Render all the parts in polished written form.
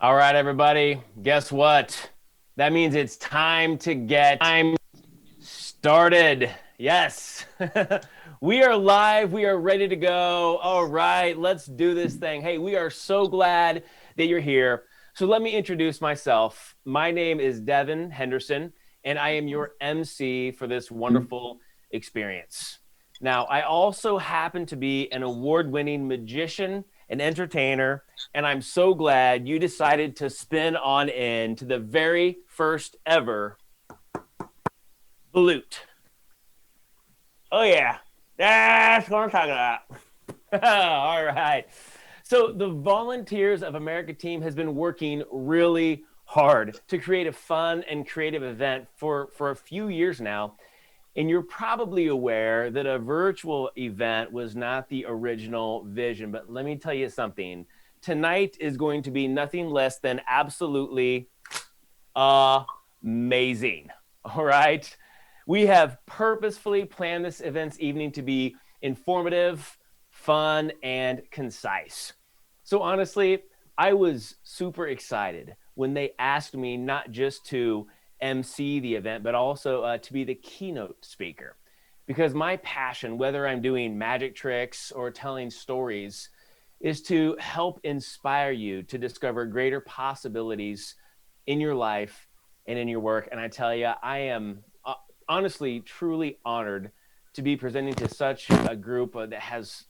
All right, everybody, guess what? That means it's time to get started. Yes. We are live. We are ready to go. All right, let's do this thing. Hey, we are so glad that you're here. So let me introduce myself. My name is Devin Henderson, and I am your MC for this wonderful experience. Now, I also happen to be an award-winning magician and entertainer, and I'm so glad you decided to spin on in to the very first ever Volute. Oh, yeah. That's what I'm talking about. All right. So the Volunteers of America team has been working really hard to create a fun and creative event for a few years now. And you're probably aware that a virtual event was not the original vision. But let me tell you something. Tonight is going to be nothing less than absolutely amazing. All right. We have purposefully planned this event's evening to be informative, fun, and concise. So honestly, I was super excited when they asked me not just to MC the event, but also to be the keynote speaker. Because my passion, whether I'm doing magic tricks or telling stories, is to help inspire you to discover greater possibilities in your life and in your work. And I tell you, I am honestly truly honored to be presenting to such a group that has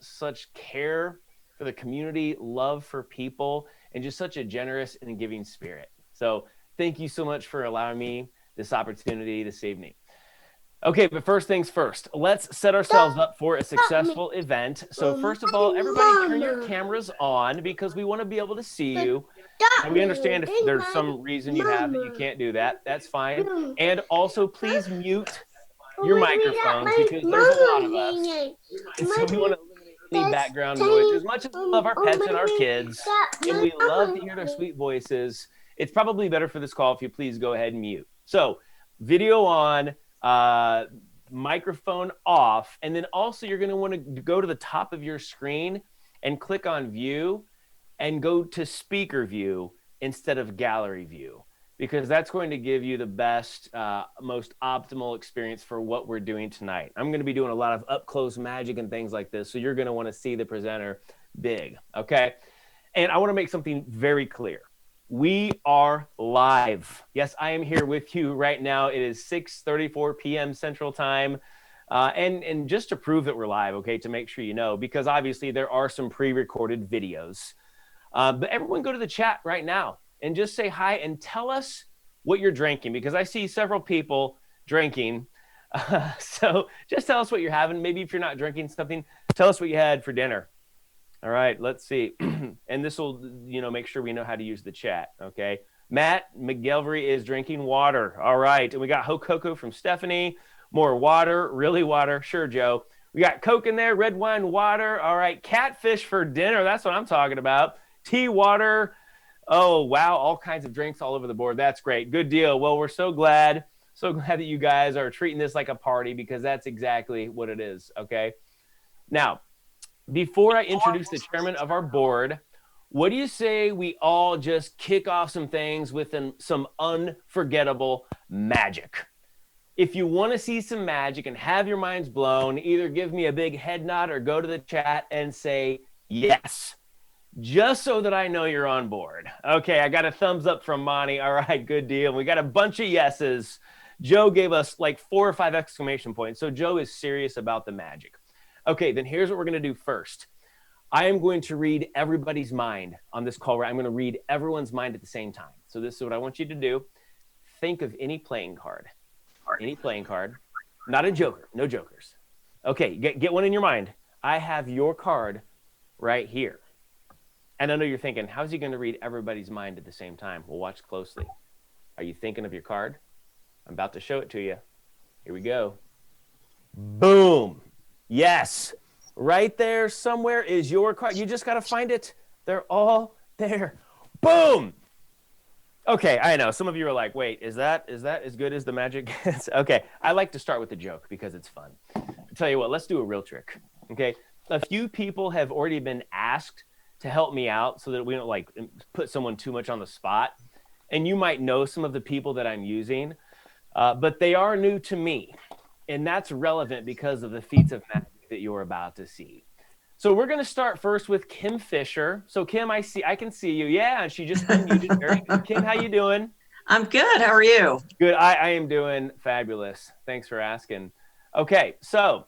such care for the community, love for people, and just such a generous and giving spirit. So thank you so much for allowing me this opportunity this evening. Okay, but first things first, let's set ourselves up for a successful event. So first of all, everybody turn your cameras on because we want to be able to see you. And we understand if there's some reason you have that you can't do that, that's fine. And also please mute your microphones because there's a lot of us. And so we want to eliminate any background noise. As much as we love our pets and our kids, and we love to hear their sweet voices, it's probably better for this call if you please go ahead and mute. So video on, microphone off, and then also you're going to want to go to the top of your screen and click on view and go to speaker view instead of gallery view, because that's going to give you the best, most optimal experience for what we're doing tonight. I'm going to be doing a lot of up close magic and things like this, so you're going to want to see the presenter big, okay? And I want to make something very clear. We are live. Yes, I am here with you right now. It is 6:34 p.m. Central Time. And just to prove that we're live, okay, to make sure you know, because obviously there are some pre-recorded videos. But everyone go to the chat right now and just say hi and tell us what you're drinking, because I see several people drinking. So just tell us what you're having. Maybe if you're not drinking something, tell us what you had for dinner. All right, let's see. And this will, make sure we know how to use the chat, okay? Matt McGilvery is drinking water. All right, and we got Cocoa from Stephanie. More water, really water. Sure, Joe. We got Coke in there, red wine, water. All right, catfish for dinner. That's what I'm talking about. Tea, water. Oh, wow, all kinds of drinks all over the board. That's great. Good deal. Well, we're so glad that you guys are treating this like a party, because that's exactly what it is, okay? Now, before I introduce the chairman of our board, what do you say we all just kick off some things with some unforgettable magic? If you want to see some magic and have your minds blown, either give me a big head nod or go to the chat and say yes, just so that I know you're on board. Okay, I got a thumbs up from Monty. All right, good deal. We got a bunch of yeses. Joe gave us like 4 or 5 exclamation points. So Joe is serious about the magic. Okay, then here's what we're going to do first. I am going to read everybody's mind on this call. I'm going to read everyone's mind at the same time. So this is what I want you to do. Think of any playing card. Any playing card. Not a joker. No jokers. Okay, get one in your mind. I have your card right here. And I know you're thinking, how's he going to read everybody's mind at the same time? Well, watch closely. Are you thinking of your card? I'm about to show it to you. Here we go. Boom. Yes, right there somewhere is your card. You just got to find it. They're all there. Boom. Okay, I know. Some of you are like, wait, is that as good as the magic gets? Okay, I like to start with the joke because it's fun. I'll tell you what, let's do a real trick, okay? A few people have already been asked to help me out so that we don't like put someone too much on the spot. And you might know some of the people that I'm using, but they are new to me. And that's relevant because of the feats of magic that you're about to see. So we're going to start first with Kim Fisher. So Kim, I can see you. Yeah, and she just unmuted. Very good. Kim, how you doing? I'm good. How are you? Good. I am doing fabulous. Thanks for asking. Okay, so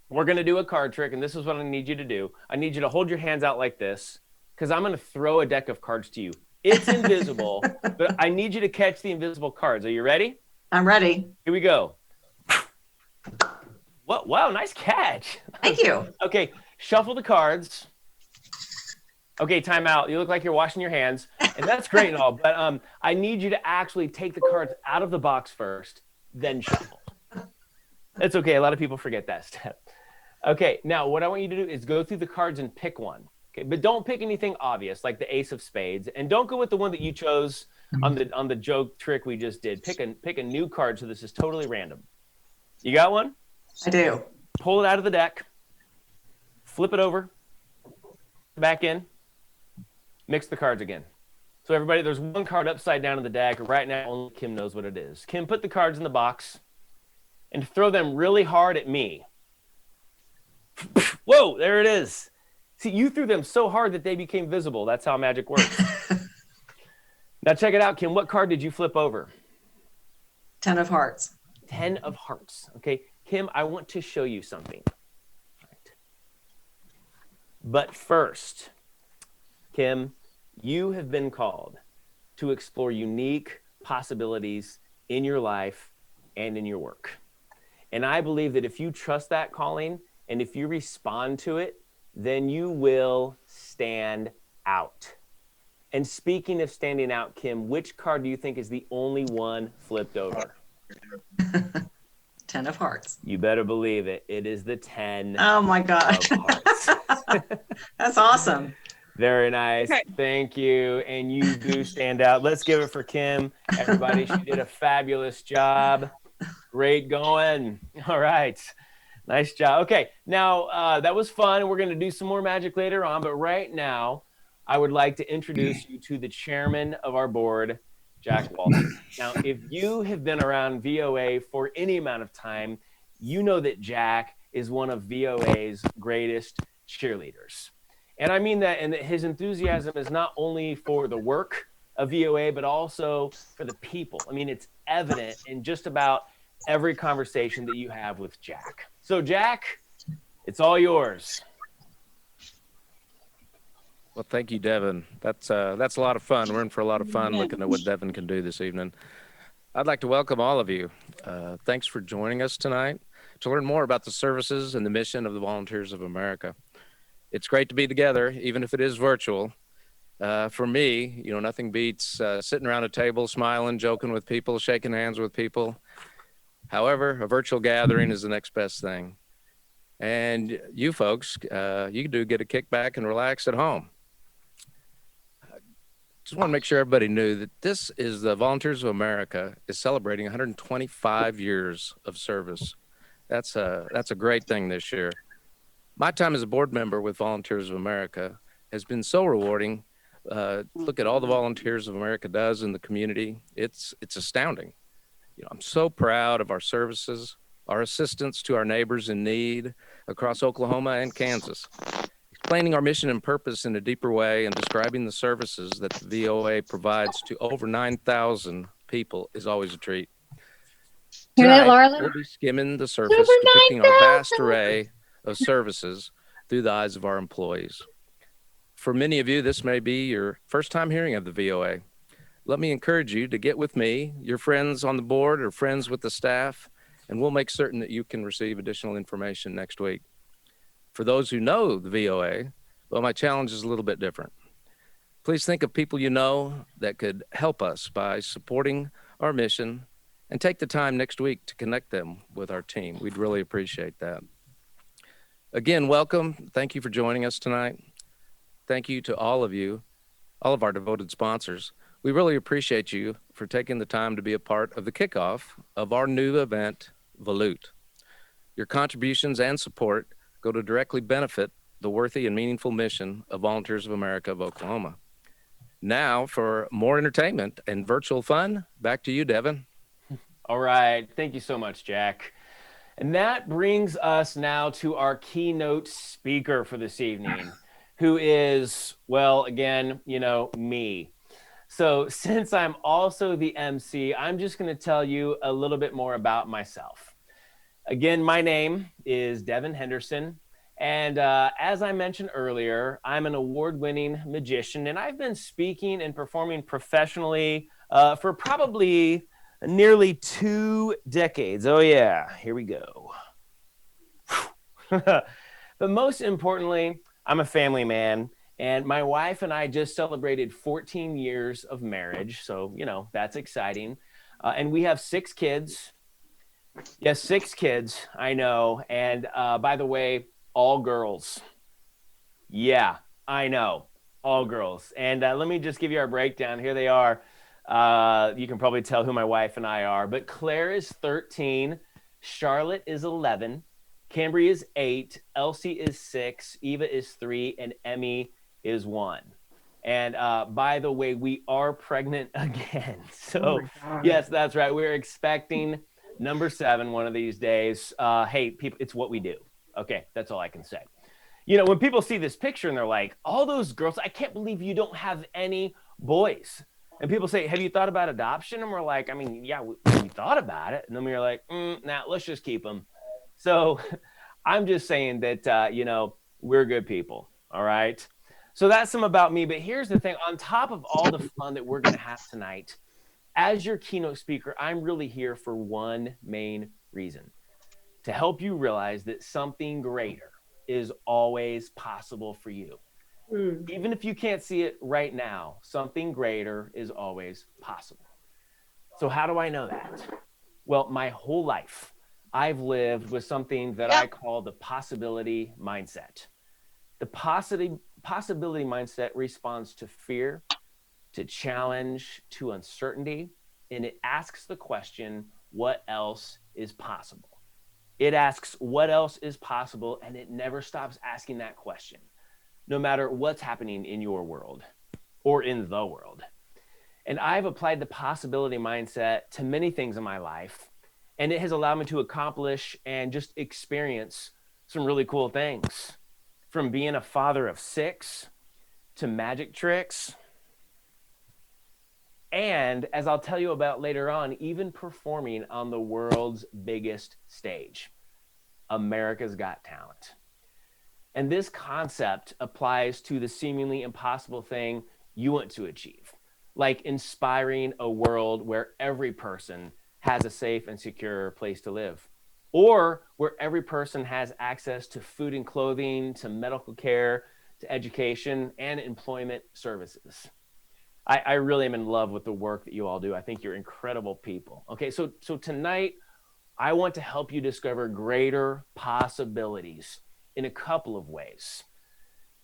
we're going to do a card trick, and this is what I need you to do. I need you to hold your hands out like this because I'm going to throw a deck of cards to you. It's invisible, but I need you to catch the invisible cards. Are you ready? I'm ready. Here we go. What? Wow, nice catch. Thank you. Okay, shuffle the cards. Okay, time out. You look like you're washing your hands, and that's great and all, but I need you to actually take the cards out of the box first, then shuffle. It's okay. A lot of people forget that step. Okay, now what I want you to do is go through the cards and pick one. Okay, but don't pick anything obvious like the Ace of Spades, and don't go with the one that you chose on the joke trick we just did. Pick a new card, so this is totally random. You got one? I do. Pull it out of the deck, flip it over, back in, mix the cards again. So everybody, there's one card upside down in the deck. Right now, only Kim knows what it is. Kim, put the cards in the box and throw them really hard at me. Whoa, there it is. See, you threw them so hard that they became visible. That's how magic works. Now check it out, Kim. What card did you flip over? 10 of hearts. 10 of hearts. Okay, Kim, I want to show you something. Right. But first, Kim, you have been called to explore unique possibilities in your life and in your work. And I believe that if you trust that calling and if you respond to it, then you will stand out. And speaking of standing out, Kim, which card do you think is the only one flipped over? 10 of hearts. You better believe it. It is the 10 Oh my God. of hearts. That's awesome. Very nice. Okay. Thank you. And you do stand out. Let's give it for Kim. Everybody, she did a fabulous job. Great going. All right. Nice job. Okay. Now, that was fun. We're going to do some more magic later on. But right now, I would like to introduce you to the chairman of our board, Jack Walton. Now, if you have been around VOA for any amount of time, you know that Jack is one of VOA's greatest cheerleaders. And I mean that, and that his enthusiasm is not only for the work of VOA, but also for the people. I mean, it's evident in just about every conversation that you have with Jack. So, Jack, it's all yours. Well, thank you, Devin. That's a lot of fun. We're in for a lot of fun looking at what Devin can do this evening. I'd like to welcome all of you. Thanks for joining us tonight to learn more about the services and the mission of the Volunteers of America. It's great to be together, even if it is virtual. For me, nothing beats sitting around a table, smiling, joking with people, shaking hands with people. However, a virtual gathering is the next best thing. And you folks, you do get a kickback and relax at home. Just want to make sure everybody knew that this is the Volunteers of America is celebrating 125 years of service. That's a great thing this year. My time as a board member with Volunteers of America has been so rewarding. Look at all the Volunteers of America does in the community. It's astounding. I'm so proud of our services, our assistance to our neighbors in need across Oklahoma and Kansas. Explaining our mission and purpose in a deeper way and describing the services that the VOA provides to over 9,000 people is always a treat. Tonight, we'll be skimming the surface, depicting our vast array of services through the eyes of our employees. For many of you, this may be your first time hearing of the VOA. Let me encourage you to get with me, your friends on the board or friends with the staff, and we'll make certain that you can receive additional information next week. For those who know the VOA, well, my challenge is a little bit different. Please think of people you know that could help us by supporting our mission and take the time next week to connect them with our team. We'd really appreciate that. Again, welcome. Thank you for joining us tonight. Thank you to all of you, all of our devoted sponsors. We really appreciate you for taking the time to be a part of the kickoff of our new event, Volute. Your contributions and support go to directly benefit the worthy and meaningful mission of Volunteers of America of Oklahoma. Now, for more entertainment and virtual fun, back to you, Devin. All right. Thank you so much, Jack. And that brings us now to our keynote speaker for this evening, who is, well, again, me. So since I'm also the MC, I'm just going to tell you a little bit more about myself. Again, my name is Devin Henderson. And as I mentioned earlier, I'm an award-winning magician, and I've been speaking and performing professionally for probably nearly 2 decades. Oh yeah, here we go. But most importantly, I'm a family man, and my wife and I just celebrated 14 years of marriage. So, that's exciting. And we have 6 kids. Yes, 6 kids, I know. And by the way, all girls. Yeah, I know, all girls. And let me just give you our breakdown. Here they are. You can probably tell who my wife and I are, but Claire is 13, Charlotte is 11, Cambry is 8, Elsie is 6, Eva is 3, and Emmy is 1. And by the way, we are pregnant again. So yes, that's right. We're expecting number 7 one of these days. Hey, people, it's what we do. Okay, that's all I can say. When people see this picture and they're like, all those girls, I can't believe you don't have any boys. And people say, have you thought about adoption? And we're like, I mean, yeah, we thought about it. And then we were like, nah, let's just keep them. So I'm just saying that, we're good people. All right. So that's some about me. But here's the thing. On top of all the fun that we're going to have tonight, as your keynote speaker, I'm really here for one main reason: to help you realize that something greater is always possible for you. Even if you can't see it right now, something greater is always possible. So how do I know that? Well, my whole life, I've lived with something that I call the possibility mindset. The possibility mindset responds to fear, to challenge, to uncertainty, and it asks the question, what else is possible? It asks what else is possible, and it never stops asking that question, no matter what's happening in your world or in the world. And I've applied the possibility mindset to many things in my life, and it has allowed me to accomplish and just experience some really cool things, from being a father of 6 to magic tricks. And as I'll tell you about later on, even performing on the world's biggest stage, America's Got Talent. And this concept applies to the seemingly impossible thing you want to achieve, like inspiring a world where every person has a safe and secure place to live, or where every person has access to food and clothing, to medical care, to education, and employment services. I really am in love with the work that you all do. I think you're incredible people. Okay, so tonight, I want to help you discover greater possibilities in a couple of ways.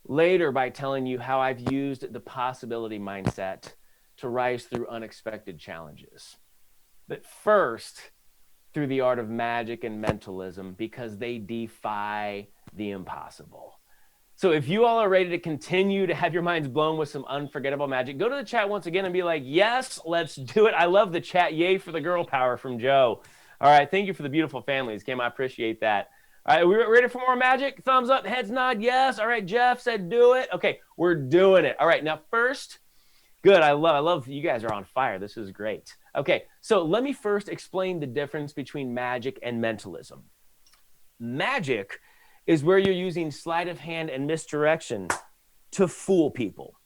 Later, by telling you how I've used the possibility mindset to rise through unexpected challenges. But first, through the art of magic and mentalism, because they defy the impossible. So if you all are ready to continue to have your minds blown with some unforgettable magic, go to the chat once again and be like, yes, let's do it. I love the chat. Yay for the girl power from Joe. All right, thank you for the beautiful families, Kim. I appreciate that. All right, we ready for more magic? Thumbs up, heads nod, yes. All right, Jeff said do it. Okay, we're doing it. All right, now first, good, I love you guys are on fire. This is great. Okay, so let me first explain the difference between magic and mentalism. Magic is where you're using sleight of hand and misdirection to fool people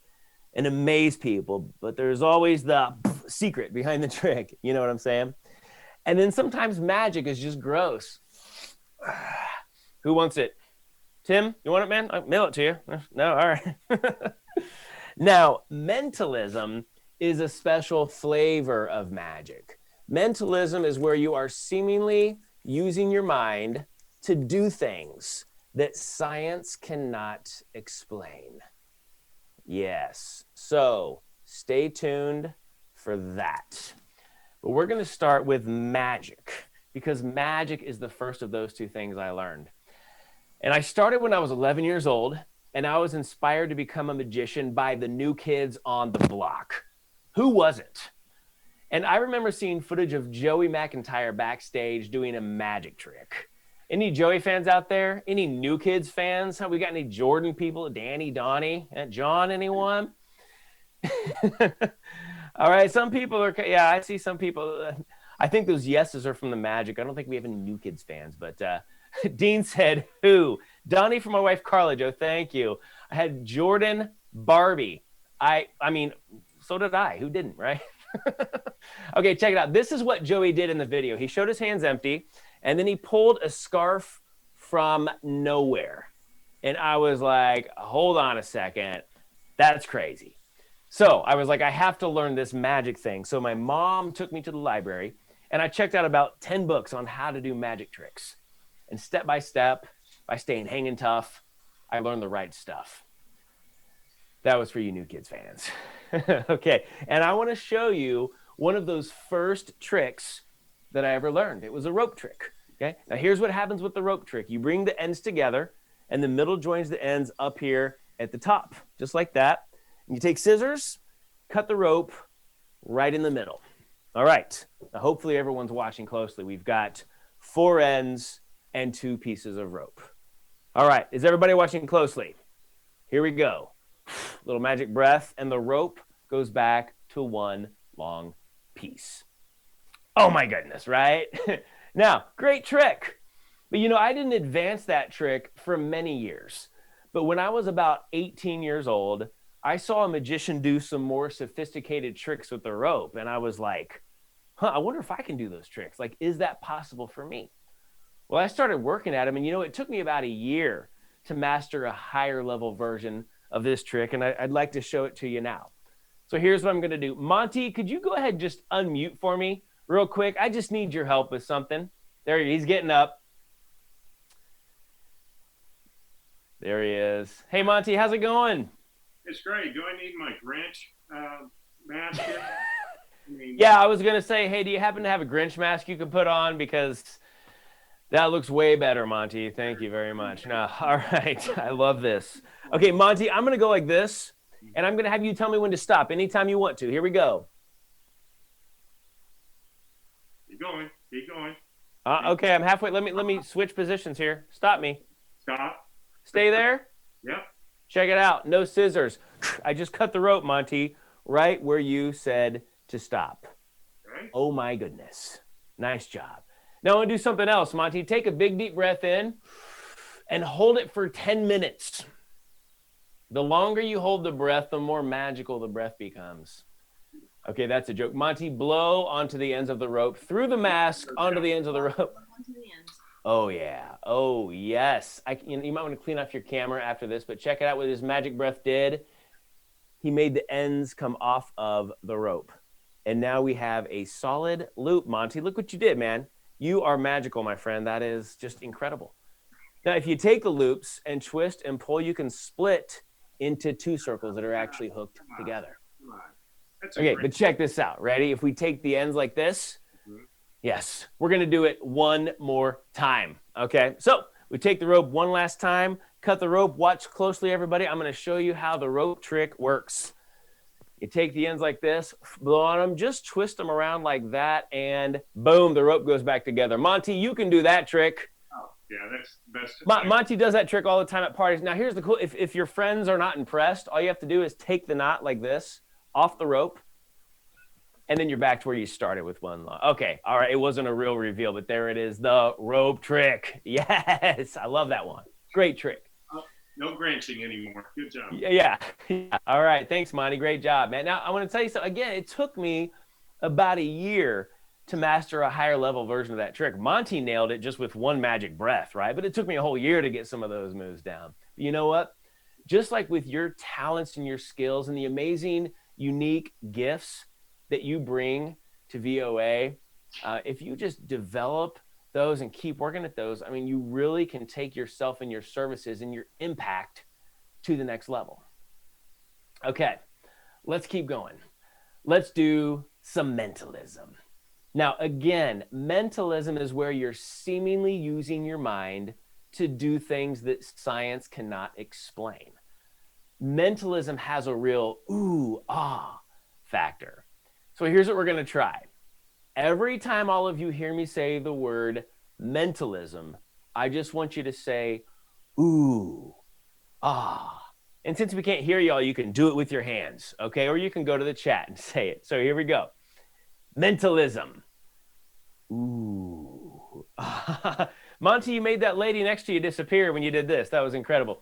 and amaze people, but there's always the secret behind the trick. You know what I'm saying? And then sometimes magic is just gross. Who wants it? Tim, you want it, man? I'll mail it to you. No, all right. Now, mentalism is a special flavor of magic. Mentalism is where you are seemingly using your mind to do things that science cannot explain. Yes, so stay tuned for that. But we're going to start with magic, because magic is the first of those 2 things I learned. And I started when I was 11 years old, and I was inspired to become a magician by the new kids on the block. Who wasn't? And I remember seeing footage of Joey McIntyre backstage doing a magic trick. Any Joey fans out there? Any New Kids fans? Have we got any Jordan people? Danny, Donnie, John, anyone? All right, some people are, yeah, I see some people. I think those yeses are from the Magic. I don't think we have any New Kids fans, but Dean said, who? Donnie from my wife, Carla. Joe, thank you. I had Jordan, Barbie. I mean, so did I. Who didn't, right? Okay, check it out. This is what Joey did in the video. He showed his hands empty, and then he pulled a scarf from nowhere. And I was like, hold on a second. That's crazy. So I was like, I have to learn this magic thing. So my mom took me to the library, and I checked out about 10 books on how to do magic tricks. And step by step, by staying hanging tough, I learned the right stuff. That was for you New Kids fans. Okay, and I want to show you one of those first tricks that I ever learned. It was a rope trick. Okay, now here's what happens with the rope trick. You bring the ends together, and the middle joins the ends up here at the top, just like that. And you take scissors, cut the rope right in the middle. All right, now hopefully everyone's watching closely. We've got 4 ends and 2 pieces of rope. All right, is everybody watching closely? Here we go. Little magic breath, and the rope goes back to one long piece. Oh my goodness, right? Now, great trick. But you know, I didn't advance that trick for many years. But when I was about 18 years old, I saw a magician do some more sophisticated tricks with the rope. And I was like, I wonder if I can do those tricks. Like, is that possible for me? Well, I started working at them, and you know, it took me about a year to master a higher level version of this trick, and I'd like to show it to you now. So here's what I'm gonna do. Monty, could you go ahead and just unmute for me real quick? I just need your help with something. There he's getting up. There he is. Hey, Monty, how's it going? It's great. Do I need my Grinch mask here? Yeah, I was gonna say, hey, do you happen to have a Grinch mask you could put on? Because that looks way better, Monty. Thank you very much. No, all right. I love this. Okay, Monty, I'm going to go like this, and I'm going to have you tell me when to stop anytime you want to. Here we go. Keep going. Keep going. Okay, I'm halfway. Let me switch positions here. Stop me. Stop. Stay there. Yep. Check it out. No scissors. I just cut the rope, Monty, right where you said to stop. Right. Oh, my goodness. Nice job. Now I want to do something else, Monty. Take a big, deep breath in and hold it for 10 minutes. The longer you hold the breath, the more magical the breath becomes. Okay, that's a joke. Monty, blow onto the ends of the rope, through the mask, onto the ends of the rope. Oh, yeah. Oh, yes. You might want to clean off your camera after this, but check it out what his magic breath did. He made the ends come off of the rope. And now we have a solid loop, Monty. Look what you did, man. You are magical, my friend. That is just incredible. Now, if you take the loops and twist and pull, you can split into 2 circles that are actually hooked together. Come on. Okay, but check this out. Ready? If we take the ends like this, yes, we're going to do it one more time. Okay, so we take the rope one last time, cut the rope. Watch closely, everybody. I'm going to show you how the rope trick works. You take the ends like this, blow on them, just twist them around like that, and boom, the rope goes back together. Monty, you can do that trick. Oh, yeah, that's the best. Monty does that trick all the time at parties. Now, here's the cool, if your friends are not impressed, all you have to do is take the knot like this off the rope, and then you're back to where you started with one long. Okay, all right, it wasn't a real reveal, but there it is, the rope trick. Yes, I love that one. Great trick. No Grinching anymore. Good job. Yeah. All right. Thanks, Monty. Great job, man. Now, I want to tell you something. Again, it took me about a year to master a higher level version of that trick. Monty nailed it just with one magic breath, right? But it took me a whole year to get some of those moves down. But you know what? Just like with your talents and your skills and the amazing, unique gifts that you bring to VOA, if you just develop those and keep working at those, I mean, you really can take yourself and your services and your impact to the next level. Okay, let's keep going. Let's do some mentalism. Now, again, mentalism is where you're seemingly using your mind to do things that science cannot explain. Mentalism has a real ooh, ah factor. So here's what we're going to try. Every time all of you hear me say the word mentalism, I just want you to say ooh, ah. And since we can't hear y'all, you can do it with your hands, okay? Or you can go to the chat and say it. So here we go. Mentalism. Ooh. Monty, you made that lady next to you disappear when you did this. That was incredible.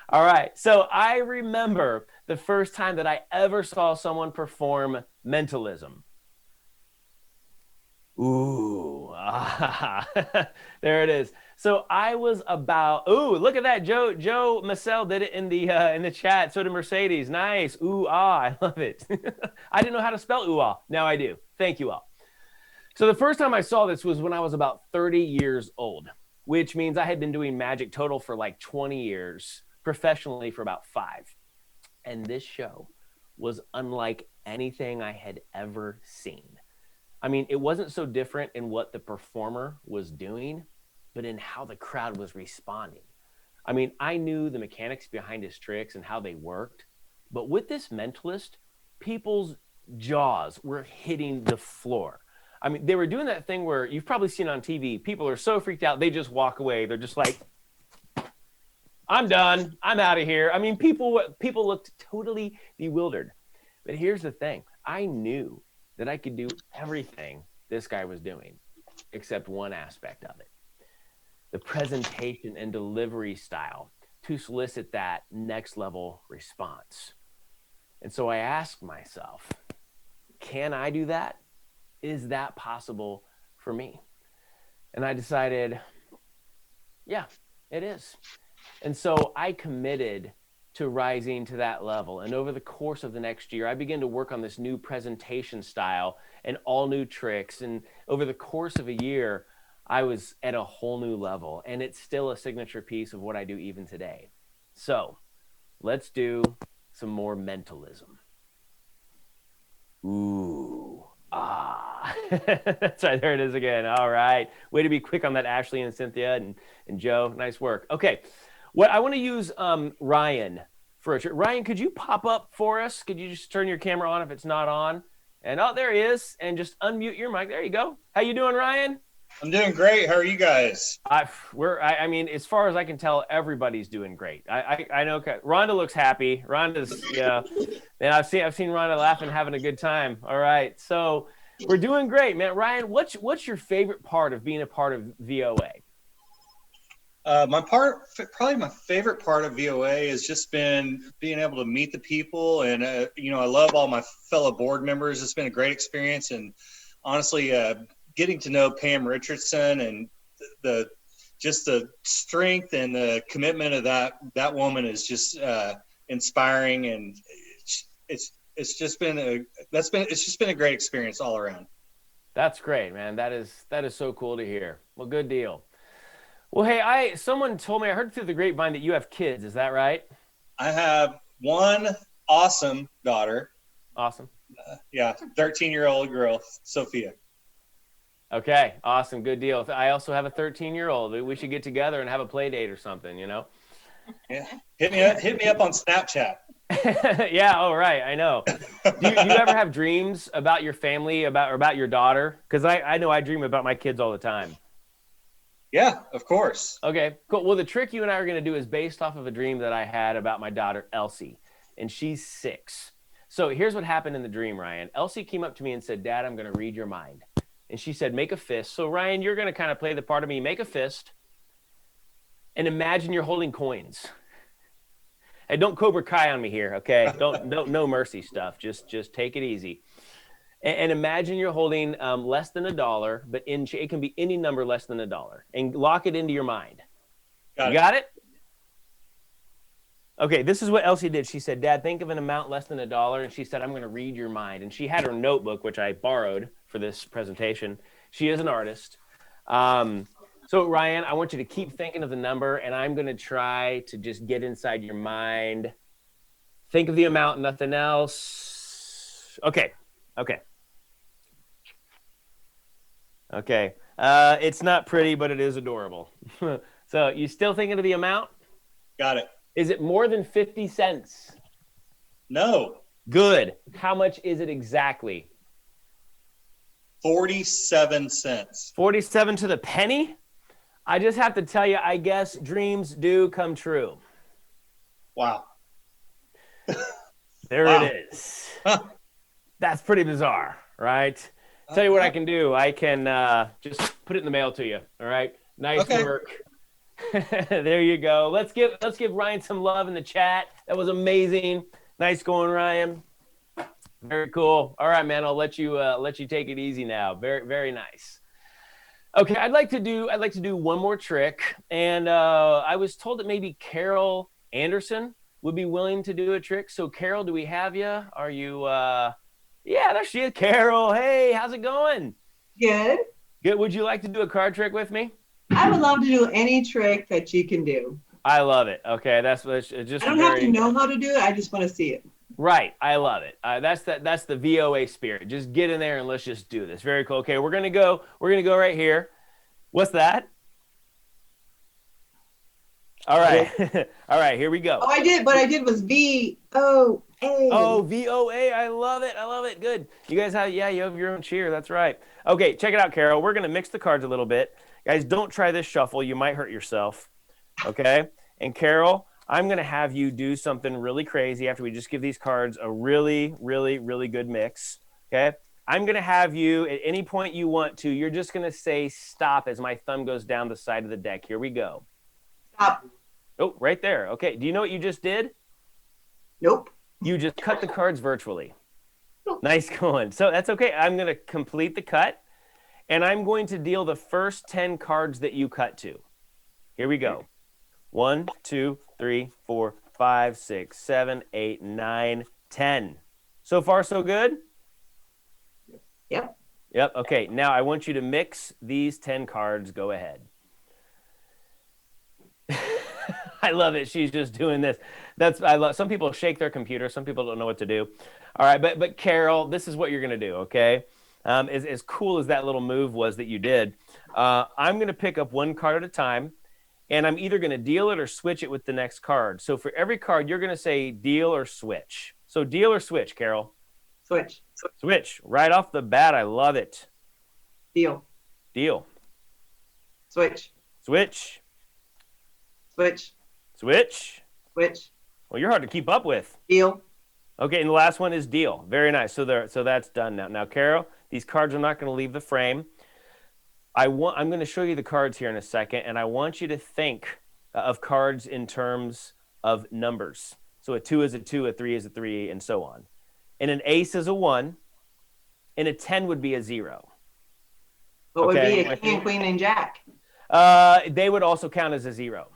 All right. So I remember the first time that I ever saw someone perform mentalism. Ooh. There it is. So I was about, ooh, look at that. Joe Massell did it in the chat. So did Mercedes. Nice. Ooh, ah, I love it. I didn't know how to spell ooh, ah. Now I do. Thank you all. So the first time I saw this was when I was about 30 years old, which means I had been doing magic total for like 20 years, professionally for about 5. And this show was unlike anything I had ever seen. I mean, it wasn't so different in what the performer was doing, but in how the crowd was responding. I mean, I knew the mechanics behind his tricks and how they worked, but with this mentalist, people's jaws were hitting the floor. I mean, they were doing that thing where you've probably seen on TV, people are so freaked out, they just walk away. They're just like, I'm done. I'm out of here. I mean, people looked totally bewildered. But here's the thing. I knew that I could do everything this guy was doing, except one aspect of it. The presentation and delivery style to solicit that next level response. And so I asked myself, can I do that? Is that possible for me? And I decided, yeah, it is. And so I committed to rising to that level. And over the course of the next year, I began to work on this new presentation style and all new tricks. And over the course of a year, I was at a whole new level. And it's still a signature piece of what I do even today. So let's do some more mentalism. Ooh. Ah, that's right. There it is again. All right. Way to be quick on that, Ashley and Cynthia and Joe. Nice work. Okay. What I want to use Ryan for a trick. Ryan, could you pop up for us? Could you just turn your camera on if it's not on? And oh, there he is. And just unmute your mic. There you go. How you doing, Ryan? I'm doing great. How are you guys? I mean, as far as I can tell, everybody's doing great. I know. Rhonda looks happy. Rhonda's, yeah. And I've seen Rhonda laughing, having a good time. All right, so we're doing great, man. Ryan, what's your favorite part of being a part of VOA? Probably my favorite part of VOA has just been being able to meet the people, and I love all my fellow board members. It's been a great experience, and honestly, getting to know Pam Richardson and the strength and the commitment of that woman is just inspiring, and it's just been a great experience all around. That's great, man. That is so cool to hear. Well, good deal. Well, hey, someone told me, I heard through the grapevine that you have kids. Is that right? I have one awesome daughter. Awesome. 13-year-old girl, Sophia. Okay, awesome, good deal. I also have a 13-year-old. We should get together and have a play date or something, you know? Yeah, hit me up on Snapchat. Yeah, oh, right, I know. Do you ever have dreams about your family, about your daughter? Because I know I dream about my kids all the time. Yeah, of course. Okay, cool. Well, the trick you and I are going to do is based off of a dream that I had about my daughter, Elsie, and she's 6. So here's what happened in the dream, Ryan. Elsie came up to me and said, Dad, I'm going to read your mind. And she said, make a fist. So Ryan, you're going to kind of play the part of me. Make a fist and imagine you're holding coins. Hey, don't Cobra Kai on me here, okay? Don't no mercy stuff. Just take it easy. And imagine you're holding less than $1, but it can be any number less than $1, and lock it into your mind. Got it? Okay, this is what Elsie did. She said, Dad, think of an amount less than $1. And she said, I'm going to read your mind. And she had her notebook, which I borrowed for this presentation. She is an artist. So, Ryan, I want you to keep thinking of the number, and I'm going to try to just get inside your mind. Think of the amount, nothing else. Okay. It's not pretty, but it is adorable. So you still thinking of the amount? Got it. Is it more than 50 cents? No. Good. How much is it exactly? 47 cents. 47 to the penny? I just have to tell you, I guess dreams do come true. Wow. There Wow. it is. That's pretty bizarre, right? Tell you what I can do. I can just put it in the mail to you. All right. Nice work. There you go. Let's give Ryan some love in the chat. That was amazing. Nice going, Ryan. Very cool. All right, man. I'll let you take it easy now. Very, very nice. Okay, I'd like to do one more trick, and I was told that maybe Carol Anderson would be willing to do a trick. So, Carol, do we have you? Are you? Yeah, there she is. Carol, hey, how's it going? Good. Good. Would you like to do a card trick with me? I would love to do any trick that you can do. I love it. Okay, that's just. I don't have to know how to do it. I just want to see it. Right. I love it. That's the VOA spirit. Just get in there and let's just do this. Very cool. Okay, we're gonna go right here. What's that? All right. All right, here we go. Oh, I did. What I did was VOA. Oh, VOA. I love it. I love it. Good. You guys have, you have your own cheer. That's right. Okay, check it out, Carol. We're gonna mix the cards a little bit. Guys, don't try this shuffle. You might hurt yourself. Okay? And Carol, I'm going to have you do something really crazy after we just give these cards a really, really, really good mix. Okay? I'm going to have you, at any point you want to, you're just going to say stop as my thumb goes down the side of the deck. Here we go. Stop. Oh, right there. Okay. Do you know what you just did? Nope. You just cut the cards virtually. Nope. Nice going. So that's okay. I'm going to complete the cut, and I'm going to deal the first 10 cards that you cut to. Here we go. 1, 2, 3, 4, 5, 6, 7, 8, 9, 10. So far, so good? Yep. Yep. Okay. Now I want you to mix these 10 cards. Go ahead. I love it. She's just doing this. I love. Some people shake their computer. Some people don't know what to do. All right. But Carol, this is what you're going to do. Okay. As cool as that little move was that you did, I'm going to pick up one card at a time. And I'm either going to deal it or switch it with the next card. So for every card, you're going to say deal or switch. So deal or switch, Carol? Switch. Switch. Right off the bat, I love it. Deal. Deal. Switch. Switch. Switch. Switch. Switch. Well, you're hard to keep up with. Deal. Okay, and the last one is deal. Very nice. So that's done now. Now, Carol, these cards are not going to leave the frame. I'm going to show you the cards here in a second, and I want you to think of cards in terms of numbers. So a 2 is a 2, a 3 is a 3, and so on. And an ace is a 1, and a 10 would be a 0. What would be a king, queen, and jack? They would also count as a 0.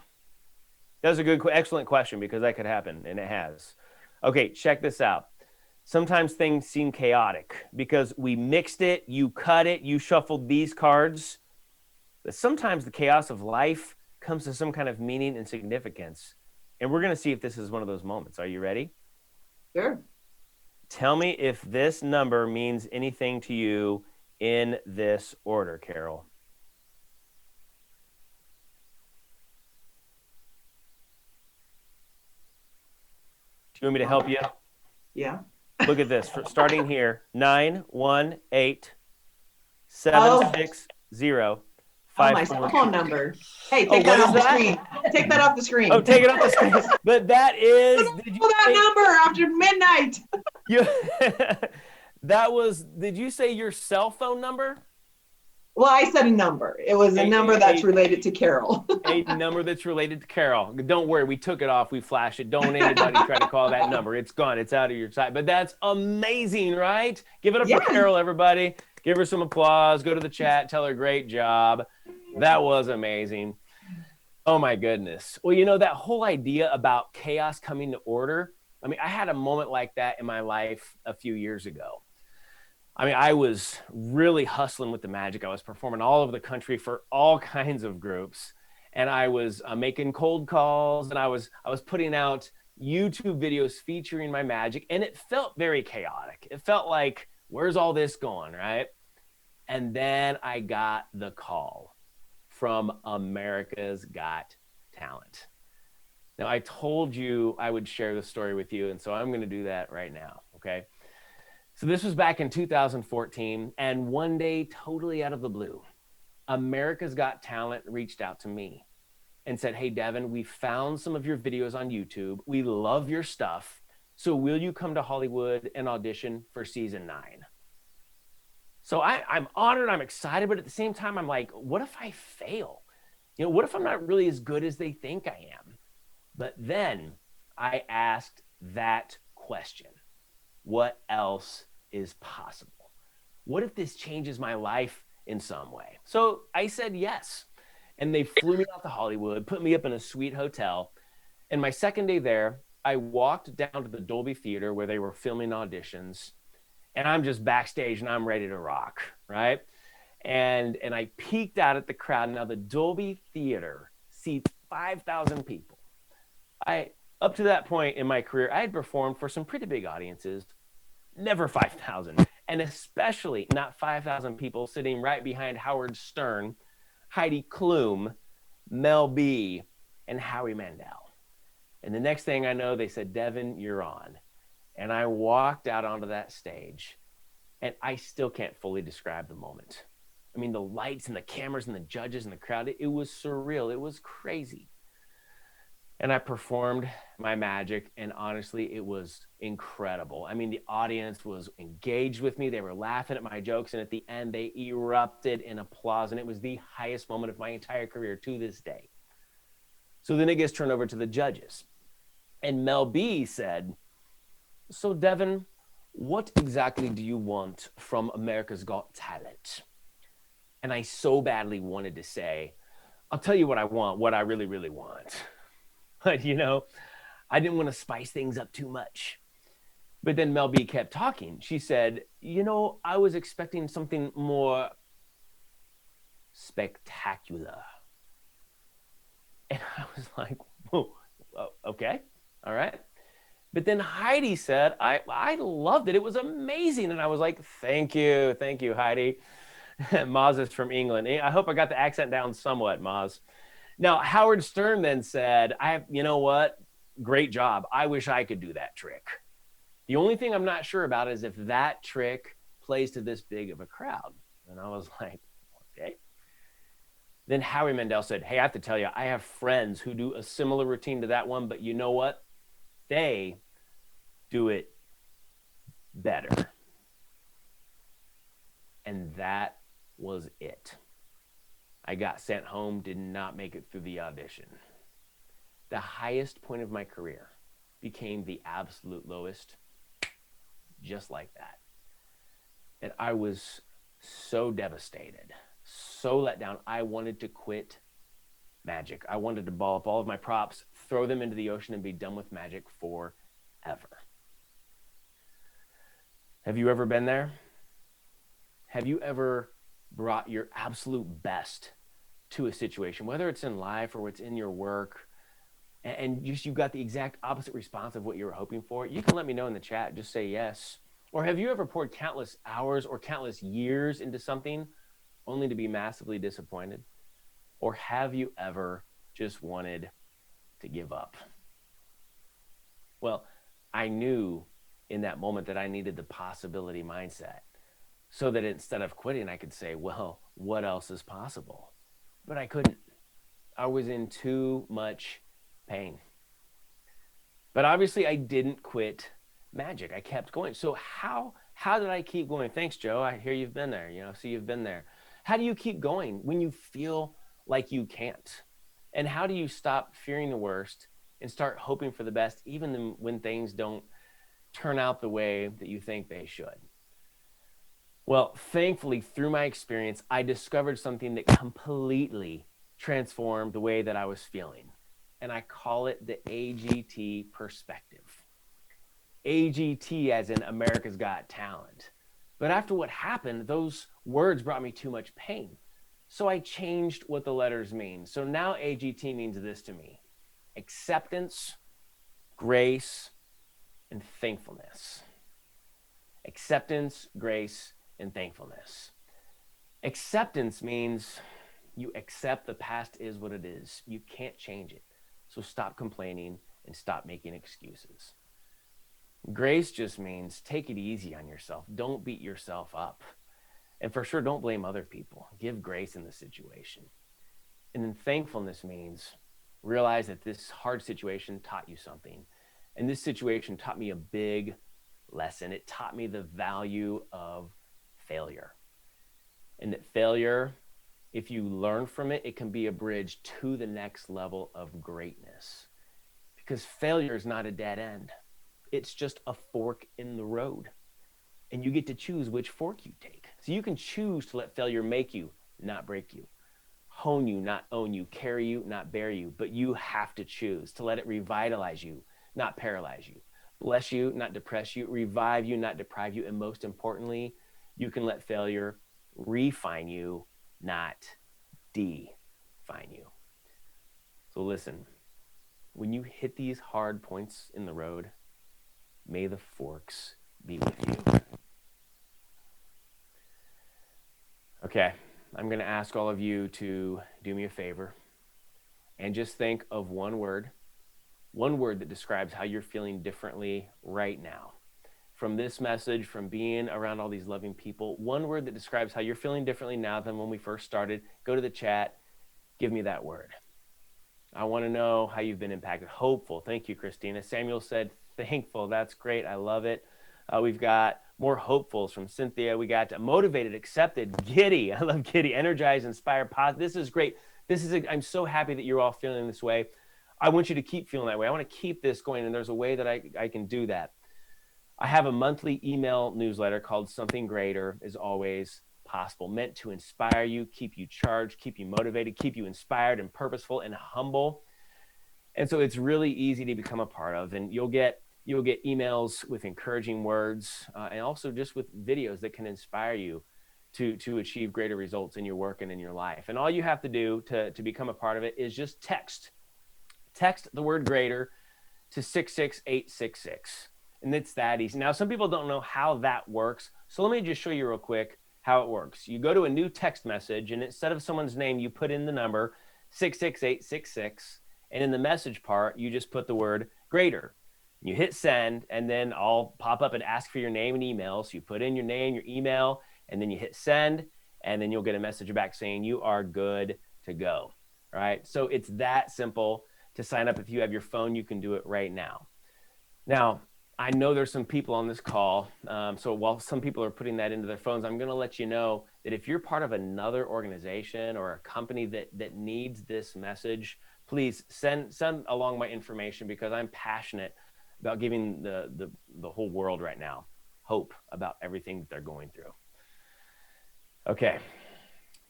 That was a excellent question because that could happen, and it has. Okay, check this out. Sometimes things seem chaotic because we mixed it, you cut it, you shuffled these cards. But sometimes the chaos of life comes to some kind of meaning and significance. And we're going to see if this is one of those moments. Are you ready? Sure. Tell me if this number means anything to you in this order, Carol. Do you want me to help you? Yeah. Look at this. Starting here, 9, 1, 8, 7, 6, 0, 5, my 4. cell phone number. Hey, take what that is off the that? screen. Take that off the screen. Oh, take it off the screen. But that is. Did you Pull that number after midnight. Did you say your cell phone number? Well, I said a number. It was a number that's related to Carol. A number that's related to Carol. Don't worry, we took it off. We flashed it. Don't anybody try to call that number. It's gone. It's out of your sight. But that's amazing, right? Give it up for Carol, everybody. Give her some applause. Go to the chat. Tell her great job. That was amazing. Oh, my goodness. Well, that whole idea about chaos coming to order, I had a moment like that in my life a few years ago. I was really hustling with the magic. I was performing all over the country for all kinds of groups, and I was making cold calls, and I was putting out YouTube videos featuring my magic, and it felt very chaotic. It felt like, where's all this going, right? And then I got the call from America's Got Talent. Now, I told you I would share the story with you, and so I'm going to do that right now, okay? So this was back in 2014, and one day, totally out of the blue, America's Got Talent reached out to me and said, hey, Devin, we found some of your videos on YouTube. We love your stuff. So will you come to Hollywood and audition for season 9? So I'm honored, I'm excited, but at the same time, I'm like, what if I fail? You know, what if I'm not really as good as they think I am? But then I asked that question. What else is possible? What if this changes my life in some way? So I said yes. And they flew me out to Hollywood, put me up in a sweet hotel. And my second day there, I walked down to the Dolby Theater where they were filming auditions. And I'm just backstage and I'm ready to rock, right? And I peeked out at the crowd. Now the Dolby Theater seats 5,000 people. Up to that point in my career, I had performed for some pretty big audiences, never 5,000, and especially not 5,000 people sitting right behind Howard Stern, Heidi Klum, Mel B, and Howie Mandel. And the next thing I know, they said, Devin, you're on. And I walked out onto that stage, and I still can't fully describe the moment. I mean, the lights and the cameras and the judges and the crowd, it was surreal. It was crazy. And I performed my magic, and honestly, it was incredible. I mean, the audience was engaged with me. They were laughing at my jokes, and at the end, they erupted in applause, and it was the highest moment of my entire career to this day. So then it gets turned over to the judges. And Mel B said, so Devin, what exactly do you want from America's Got Talent? And I so badly wanted to say, I'll tell you what I want, what I really, really want. But, you know, I didn't want to spice things up too much. But then Mel B kept talking. She said, you know, I was expecting something more spectacular. And I was like, whoa, okay, all right. But then Heidi said, I loved it. It was amazing. And I was like, thank you, Heidi. Maz is from England. I hope I got the accent down somewhat, Maz. Now, Howard Stern then said, you know what? Great job. I wish I could do that trick. The only thing I'm not sure about is if that trick plays to this big of a crowd. And I was like, okay. Then Howie Mandel said, hey, I have to tell you, I have friends who do a similar routine to that one, but you know what? They do it better. And that was it. I got sent home, did not make it through the audition. The highest point of my career became the absolute lowest, just like that. And I was so devastated, so let down. I wanted to quit magic. I wanted to ball up all of my props, throw them into the ocean, and be done with magic forever. Have you ever been there? Have you ever brought your absolute best to a situation, whether it's in life or it's in your work, and you got the exact opposite response of what you were hoping for? You can let me know in the chat. Just say yes. Or have you ever poured countless hours or countless years into something only to be massively disappointed? Or have you ever just wanted to give up? Well, I knew in that moment that I needed the possibility mindset, so that instead of quitting, I could say, well, what else is possible? But I couldn't. I was in too much pain. But obviously, I didn't quit magic. I kept going. So how did I keep going? Thanks, Joe. I hear you've been there. So you've been there. How do you keep going when you feel like you can't? And how do you stop fearing the worst and start hoping for the best, even when things don't turn out the way that you think they should? Well, thankfully, through my experience, I discovered something that completely transformed the way that I was feeling. And I call it the AGT perspective. AGT as in America's Got Talent. But after what happened, those words brought me too much pain. So I changed what the letters mean. So now AGT means this to me: acceptance, grace, and thankfulness. Acceptance, grace, and thankfulness. Acceptance means You accept the past is what it is. You can't change it. So stop complaining and stop making excuses. Grace just means take it easy on yourself. Don't beat yourself up. And for sure, don't blame other people. Give grace in the situation. And then thankfulness means realize that this hard situation taught you something. And this situation taught me a big lesson. It taught me the value of failure. And that failure, if you learn from it, it can be a bridge to the next level of greatness. Because failure is not a dead end. It's just a fork in the road. And you get to choose which fork you take. So you can choose to let failure make you, not break you. Hone you, not own you. Carry you, not bear you. But you have to choose to let it revitalize you, not paralyze you. Bless you, not depress you. Revive you, not deprive you. And most importantly, you can let failure refine you, not define you. So listen, when you hit these hard points in the road, may the forks be with you. Okay, I'm going to ask all of you to do me a favor and just think of one word that describes how you're feeling differently right now. From this message, from being around all these loving people, one word that describes how you're feeling differently now than when we first started. Go to the chat, give me that word. I want to know how you've been impacted. Hopeful. Thank you, Christina. Samuel said thankful. That's great. I love it. We've got more hopefuls from Cynthia. We got motivated, accepted, giddy. I love giddy, energized, inspired, positive. This is great. I'm so happy that you're all feeling this way. I want you to keep feeling that way. I want to keep this going, and there's a way that I can do that. I have a monthly email newsletter called Something Greater is Always Possible, meant to inspire you, keep you charged, keep you motivated, keep you inspired and purposeful and humble. And so it's really easy to become a part of, and you'll get emails with encouraging words and also just with videos that can inspire you to achieve greater results in your work and in your life. And all you have to do to become a part of it is just text the word greater to 66866. And it's that easy. Now, some people don't know how that works. So let me just show you real quick how it works. You go to a new text message, and instead of someone's name, you put in the number 66866. And in the message part, you just put the word greater. You hit send, and then I'll pop up and ask for your name and email. So you put in your name, your email, and then you hit send, and then you'll get a message back saying you are good to go. All right. So it's that simple to sign up. If you have your phone, you can do it right now. Now, I know there's some people on this call. So while some people are putting that into their phones, I'm going to let you know that if you're part of another organization or a company that needs this message, please send along my information, because I'm passionate about giving the whole world right now hope about everything that they're going through. Okay,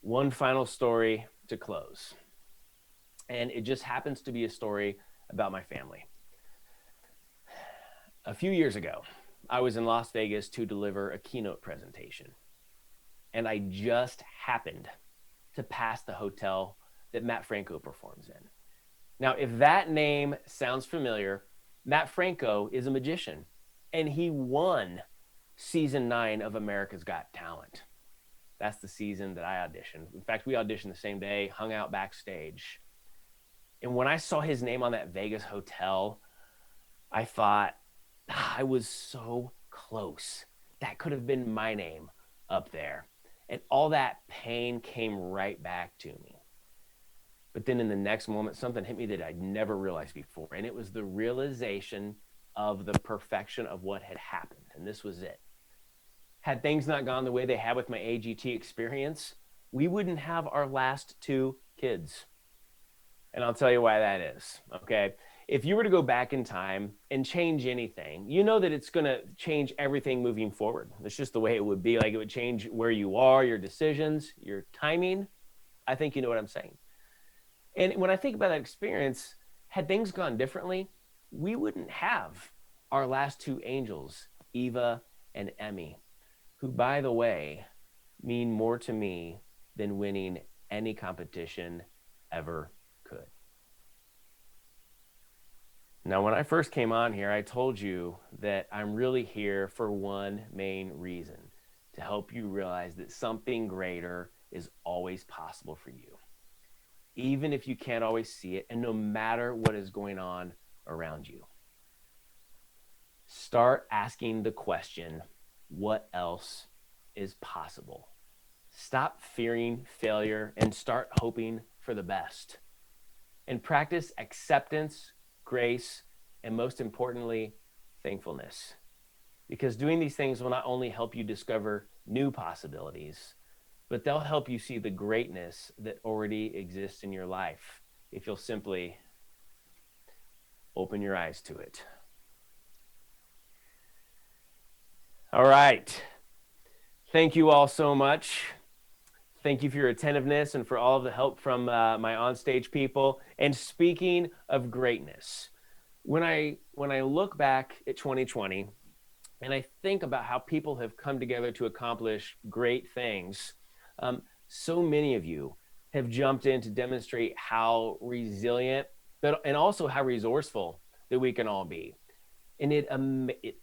one final story to close. And it just happens to be a story about my family. A few years ago, I was in Las Vegas to deliver a keynote presentation. And I just happened to pass the hotel that Matt Franco performs in. Now, if that name sounds familiar, Matt Franco is a magician, and he won season 9 of America's Got Talent. That's the season that I auditioned. In fact, we auditioned the same day, hung out backstage. And when I saw his name on that Vegas hotel, I thought, I was so close. That could have been my name up there. And all that pain came right back to me. But then in the next moment, something hit me that I'd never realized before. And it was the realization of the perfection of what had happened. And this was it. Had things not gone the way they had with my AGT experience, we wouldn't have our last 2 kids. And I'll tell you why that is, okay? If you were to go back in time and change anything, you know that it's going to change everything moving forward. It's just the way it would be. Like, it would change where you are, your decisions, your timing. I think you know what I'm saying. And when I think about that experience, had things gone differently, we wouldn't have our last 2 angels, Eva and Emmy, who, by the way, mean more to me than winning any competition ever could. Now, when I first came on here, I told you that I'm really here for one main reason: to help you realize that something greater is always possible for you. even if you can't always see it, and no matter what is going on around you. Start asking the question, what else is possible? Stop fearing failure and start hoping for the best. And practice acceptance, grace, and most importantly, thankfulness. Because doing these things will not only help you discover new possibilities, but they'll help you see the greatness that already exists in your life if you'll simply open your eyes to it. All right. Thank you all so much. Thank you for your attentiveness and for all of the help from my onstage people. And speaking of greatness, when I look back at 2020 and I think about how people have come together to accomplish great things, so many of you have jumped in to demonstrate how resilient, and also how resourceful that we can all be. And it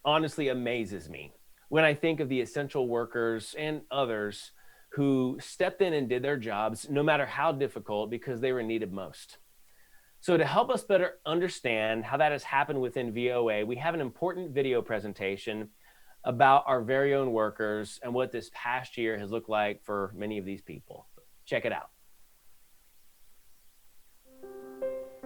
honestly amazes me when I think of the essential workers and others who stepped in and did their jobs, no matter how difficult, because they were needed most. So to help us better understand how that has happened within VOA, we have an important video presentation about our very own workers and what this past year has looked like for many of these people. Check it out.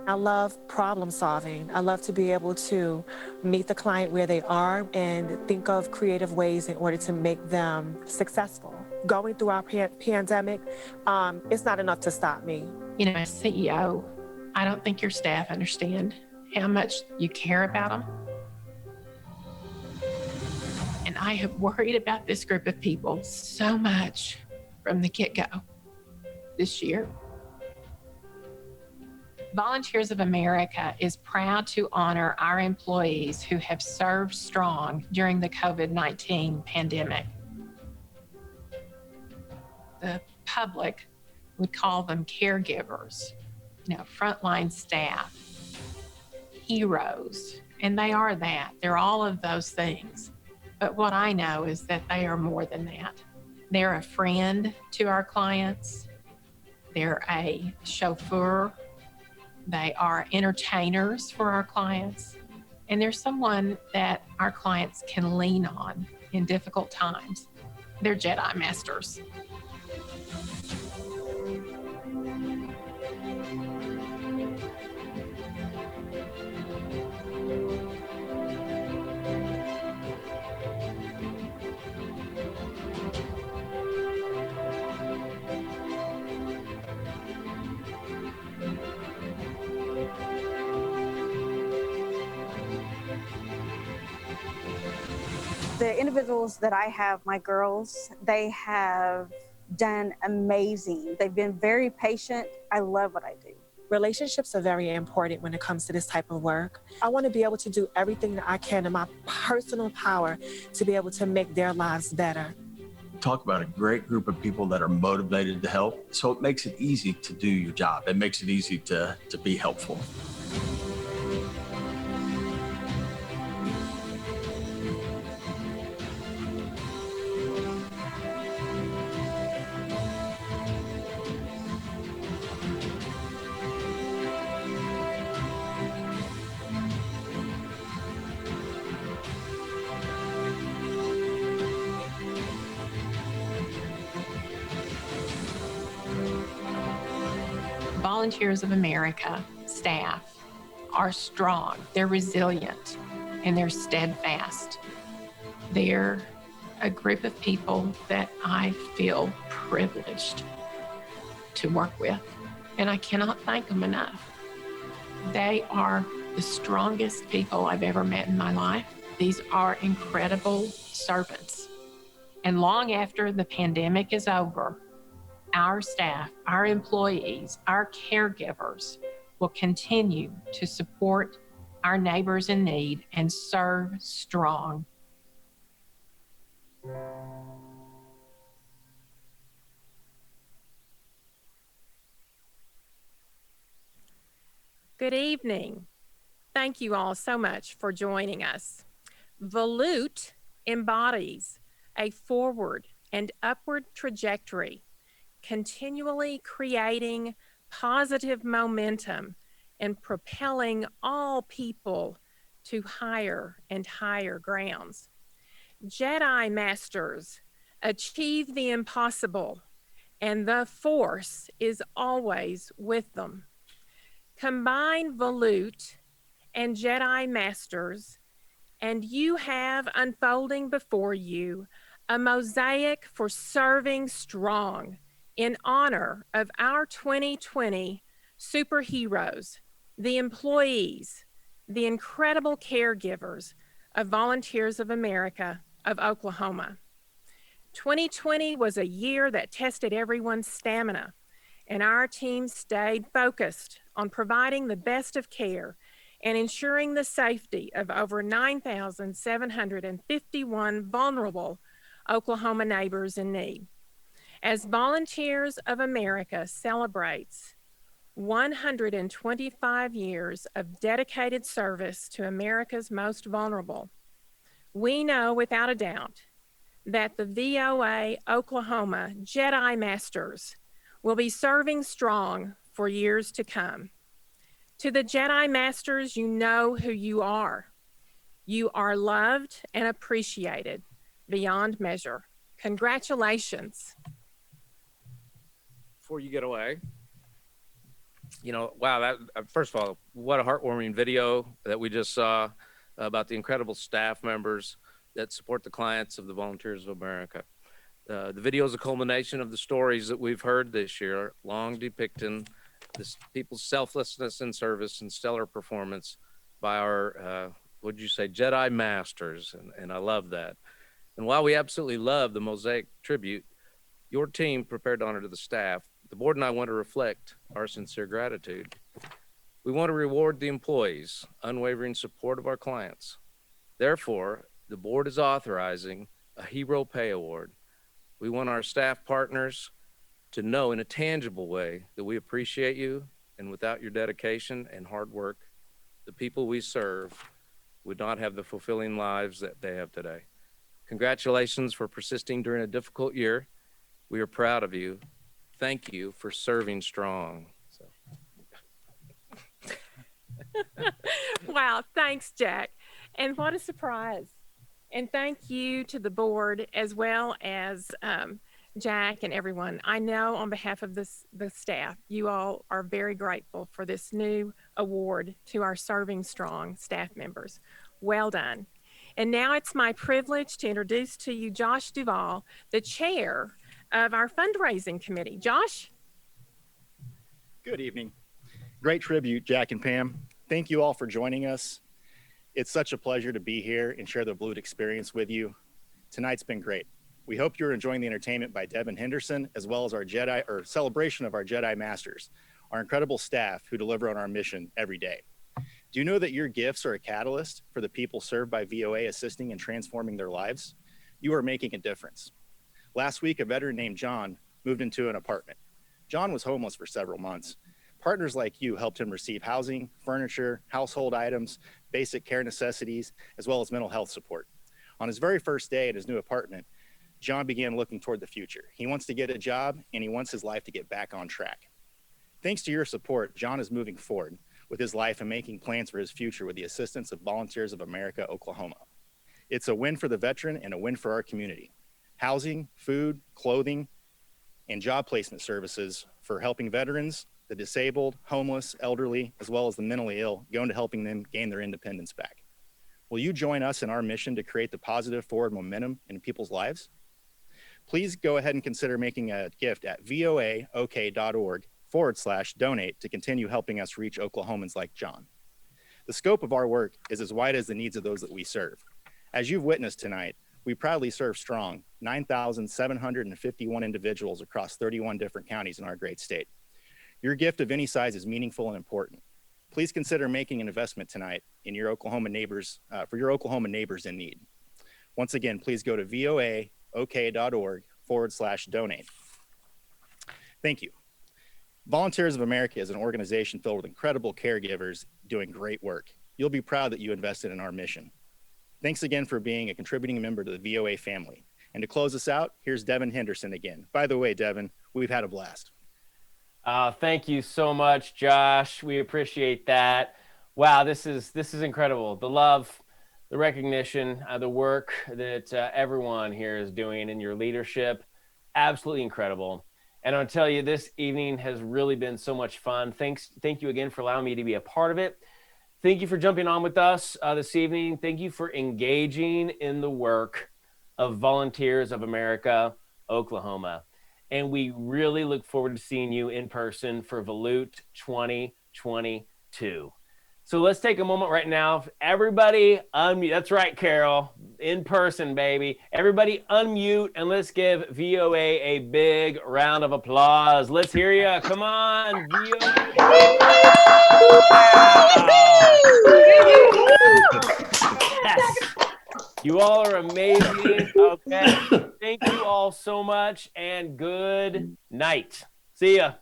I love problem solving. I love to be able to meet the client where they are and think of creative ways in order to make them successful. Going through our pandemic, it's not enough to stop me. You know, as CEO, I don't think your staff understand how much you care about them. And I have worried about this group of people so much from the get-go this year. Volunteers of America is proud to honor our employees who have served strong during the COVID-19 pandemic. The public would call them caregivers, you know, frontline staff, heroes, and they are that. They're all of those things. But what I know is that they are more than that. They're a friend to our clients. They're a chauffeur. They are entertainers for our clients, and they're someone that our clients can lean on in difficult times. They're Jedi Masters. The individuals that I have, my girls, they have done amazing. They've been very patient. I love what I do. Relationships are very important when it comes to this type of work. I want to be able to do everything that I can in my personal power to be able to make their lives better. Talk about a great group of people that are motivated to help. So it makes it easy to do your job. It makes it easy to be helpful. Volunteers of America staff are strong, they're resilient, and they're steadfast. They're a group of people that I feel privileged to work with, and I cannot thank them enough. They are the strongest people I've ever met in my life. These are incredible servants. And long after the pandemic is over, our staff, our employees, our caregivers will continue to support our neighbors in need and serve strong. Good evening. Thank you all so much for joining us. Volute embodies a forward and upward trajectory, continually creating positive momentum and propelling all people to higher and higher grounds. Jedi Masters achieve the impossible, and the Force is always with them. Combine Volute and Jedi Masters, and you have unfolding before you a mosaic for serving strong in honor of our 2020 superheroes, the employees, the incredible caregivers of Volunteers of America of Oklahoma. 2020 was a year that tested everyone's stamina, and our team stayed focused on providing the best of care and ensuring the safety of over 9,751 vulnerable Oklahoma neighbors in need. As Volunteers of America celebrates 125 years of dedicated service to America's most vulnerable, we know without a doubt that the VOA Oklahoma Jedi Masters will be serving strong for years to come. To the Jedi Masters, you know who you are. You are loved and appreciated beyond measure. Congratulations. Before you get away, wow, that first of all, what a heartwarming video that we just saw about the incredible staff members that support the clients of the Volunteers of America. The video is a culmination of the stories that we've heard this year, long depicting this people's selflessness in service and stellar performance by our, Jedi Masters, and I love that. And while we absolutely love the Mosaic tribute, your team prepared to honor to the staff, the board and I want to reflect our sincere gratitude. We want to reward the employees' unwavering support of our clients. Therefore, the board is authorizing a Hero Pay Award. We want our staff partners to know in a tangible way that we appreciate you, and without your dedication and hard work, the people we serve would not have the fulfilling lives that they have today. Congratulations for persisting during a difficult year. We are proud of you. Thank you for serving strong. Wow, thanks, Jack. And what a surprise. And thank you to the board as well as Jack and everyone. I know on behalf of the staff, you all are very grateful for this new award to our Serving Strong staff members. Well done. And now it's my privilege to introduce to you Josh Duvall, the chair of our fundraising committee. Josh? Good evening. Great tribute, Jack and Pam. Thank you all for joining us. It's such a pleasure to be here and share the Volute experience with you. Tonight's been great. We hope you're enjoying the entertainment by Devin Henderson, as well as our celebration of our Jedi Masters, our incredible staff who deliver on our mission every day. Do you know that your gifts are a catalyst for the people served by VOA, assisting and transforming their lives? You are making a difference. Last week, a veteran named John moved into an apartment. John was homeless for several months. Partners like you helped him receive housing, furniture, household items, basic care necessities, as well as mental health support. On his very first day at his new apartment, John began looking toward the future. He wants to get a job, and he wants his life to get back on track. Thanks to your support, John is moving forward with his life and making plans for his future with the assistance of Volunteers of America, Oklahoma. It's a win for the veteran and a win for our community. Housing, food, clothing, and job placement services for helping veterans, the disabled, homeless, elderly, as well as the mentally ill, go into helping them gain their independence back. Will you join us in our mission to create the positive forward momentum in people's lives? Please go ahead and consider making a gift at voaok.org/donate to continue helping us reach Oklahomans like John. The scope of our work is as wide as the needs of those that we serve. As you've witnessed tonight, we proudly serve strong 9,751 individuals across 31 different counties in our great state. Your gift of any size is meaningful and important. Please consider making an investment tonight in your Oklahoma neighbors, for your Oklahoma neighbors in need. Once again, please go to voaok.org/donate. Thank you. Volunteers of America is an organization filled with incredible caregivers doing great work. You'll be proud that you invested in our mission. Thanks again for being a contributing member to the VOA family. And to close us out, here's Devin Henderson again. By the way, Devin, we've had a blast. Thank you so much, Josh. We appreciate that. Wow, this is incredible. The love, the recognition, the work that everyone here is doing in your leadership, absolutely incredible. And I'll tell you, this evening has really been so much fun. Thank you again for allowing me to be a part of it. Thank you for jumping on with us this evening. Thank you for engaging in the work of Volunteers of America, Oklahoma. And we really look forward to seeing you in person for Volute 2022. So let's take a moment right now. Everybody unmute. That's right, Carol. In person, baby. Everybody unmute and let's give VOA a big round of applause. Let's hear you. Come on, VOA. Yes. You all are amazing. Okay. Thank you all so much and good night. See ya.